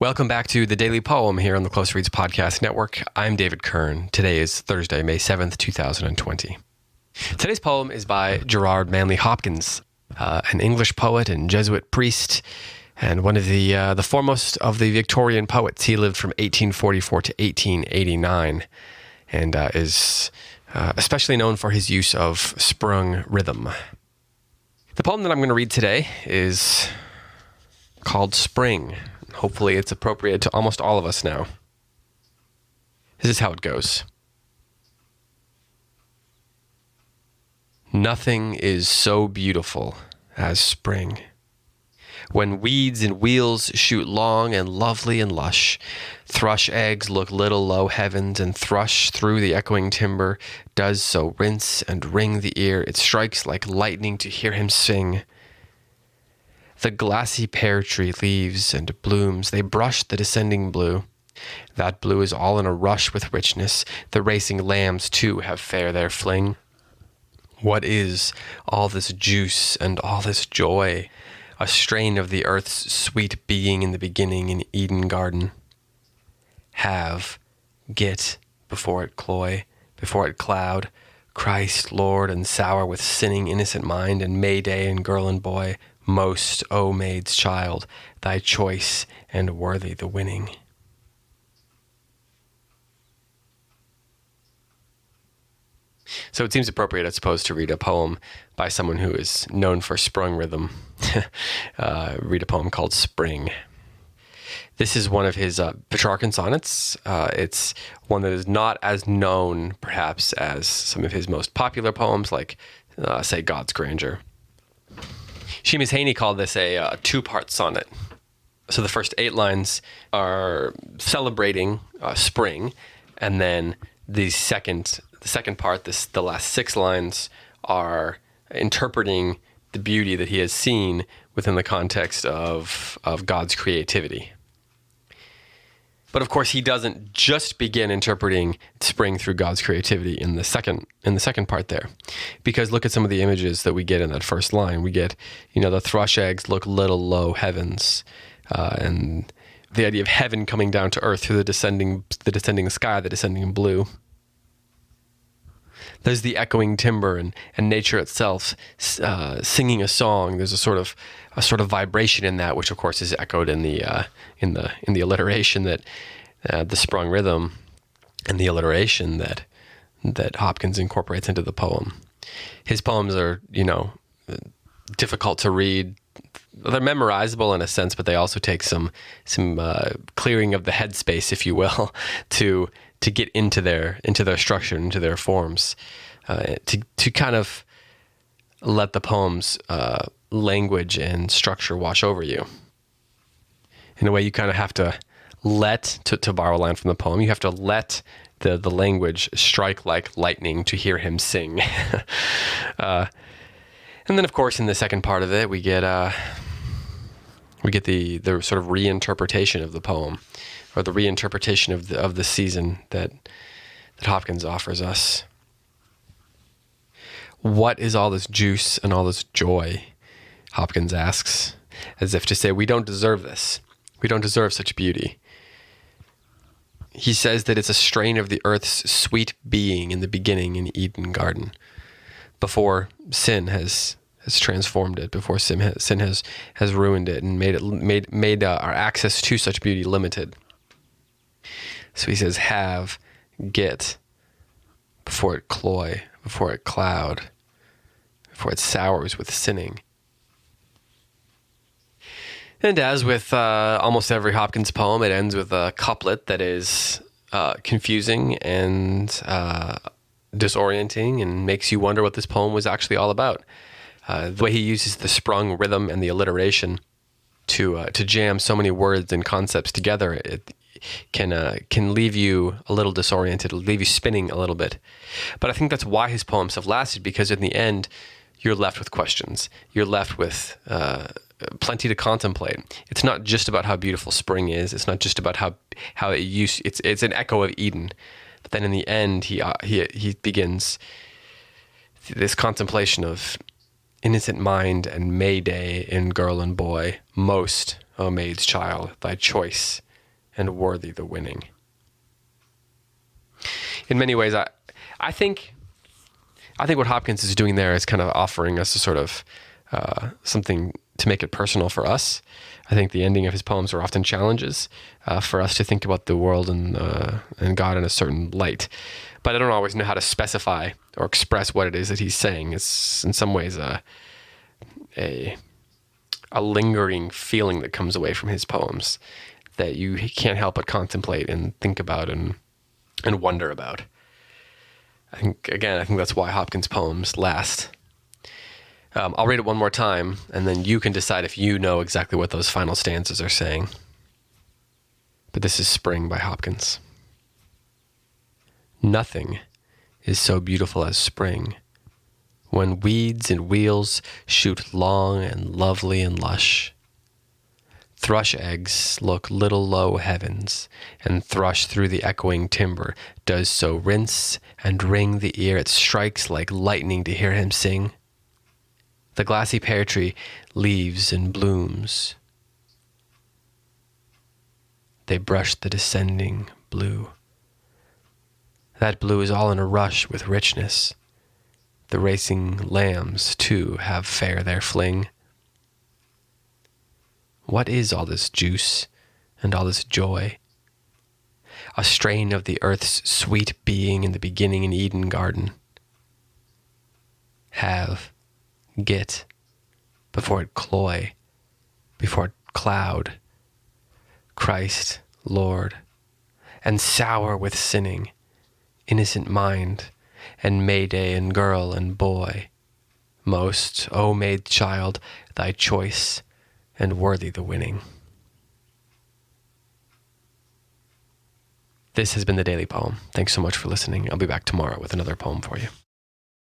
Welcome back to the Daily Poem here on the Close Reads Podcast Network. I'm David Kern. Today is Thursday, May 7th, 2020. Today's poem is by Gerard Manley Hopkins, an English poet and Jesuit priest, and one of the foremost of the Victorian poets. He lived from 1844 to 1889 and is especially known for his use of sprung rhythm. The poem that I'm going to read today is called Spring. Hopefully it's appropriate to almost all of us now. This is how it goes. Nothing is so beautiful as spring. When weeds and wheels shoot long and lovely and lush, thrush eggs look little low heavens, and thrush through the echoing timber does so rinse and ring the ear. It strikes like lightning to hear him sing. The glassy pear tree leaves and blooms, they brush the descending blue. That blue is all in a rush with richness. The racing lambs, too, have fair their fling. What is all this juice and all this joy? A strain of the earth's sweet being in the beginning in Eden garden. Have, get, before it cloy, before it cloud, Christ, Lord, and sour with sinning innocent mind, and May Day and girl and boy, most, O maid's child, thy choice and worthy the winning. So it seems appropriate, I suppose, to read a poem by someone who is known for sprung rhythm. Read a poem called Spring. This is one of his Petrarchan sonnets. It's one that is not as known, perhaps, as some of his most popular poems, like, say, God's Grandeur. Seamus Heaney called this a two-part sonnet. So the first 8 lines are celebrating spring, and then the second part, the last 6 lines, are interpreting the beauty that he has seen within the context of God's creativity. But of course, he doesn't just begin interpreting spring through God's creativity in the second part there, because look at some of the images that we get in that first line. We get, the thrush eggs look little low heavens, and the idea of heaven coming down to earth through the descending sky, the descending blue. There's the echoing timber and nature itself singing a song. There's a sort of vibration in that, which of course is echoed in the alliteration that the sprung rhythm and the alliteration that Hopkins incorporates into the poem. His poems are difficult to read. They're memorizable in a sense, but they also take some clearing of the headspace, if you will, to get into their structure, into their forms, to kind of let the poem's language and structure wash over you. In a way, you kind of have to to borrow a line from the poem, you have to let the language strike like lightning to hear him sing. And then, of course, in the second part of it, we get the sort of reinterpretation of the poem, or the reinterpretation of the season that Hopkins offers us. What is all this juice and all this joy? Hopkins asks, as if to say, we don't deserve this. We don't deserve such beauty. He says that it's a strain of the earth's sweet being in the beginning in Eden garden, before sin has transformed it, before sin has ruined it and made our access to such beauty limited. So he says, have, get, before it cloy, before it cloud, before it sours with sinning. And as with almost every Hopkins poem, it ends with a couplet that is confusing and disorienting and makes you wonder what this poem was actually all about. The way he uses the sprung rhythm and the alliteration to jam so many words and concepts together, it can leave you a little disoriented, leave you spinning a little bit. But I think that's why his poems have lasted, because in the end, you're left with questions. You're left with plenty to contemplate. It's not just about how beautiful spring is. It's not just about how it's an echo of Eden. But then in the end, he begins this contemplation of innocent mind and May Day in girl and boy. Most, O maid's child, thy choice and worthy the winning. In many ways, I think what Hopkins is doing there is kind of offering us a sort of something to make it personal for us. I think the ending of his poems are often challenges for us to think about the world and God in a certain light. But I don't always know how to specify or express what it is that he's saying. It's in some ways a lingering feeling that comes away from his poems that you can't help but contemplate and think about and wonder about. I think that's why Hopkins' poems last. I'll read it one more time, and then you can decide if you know exactly what those final stanzas are saying. But this is Spring by Hopkins. Nothing is so beautiful as spring, when weeds and wheels shoot long and lovely and lush. Thrush eggs look little low heavens, and thrush through the echoing timber does so rinse and ring the ear it strikes like lightning to hear him sing. The glassy pear tree leaves and blooms. They brush the descending blue. That blue is all in a rush with richness. The racing lambs, too, have fair their fling. What is all this juice and all this joy? A strain of the earth's sweet being in the beginning in Eden garden. Have, get, before it cloy, before it cloud, Christ, Lord, and sour with sinning, innocent mind, and Mayday and girl and boy, most, O maid child, thy choice, and worthy the winning. This has been the Daily Poem. Thanks so much for listening. I'll be back tomorrow with another poem for you.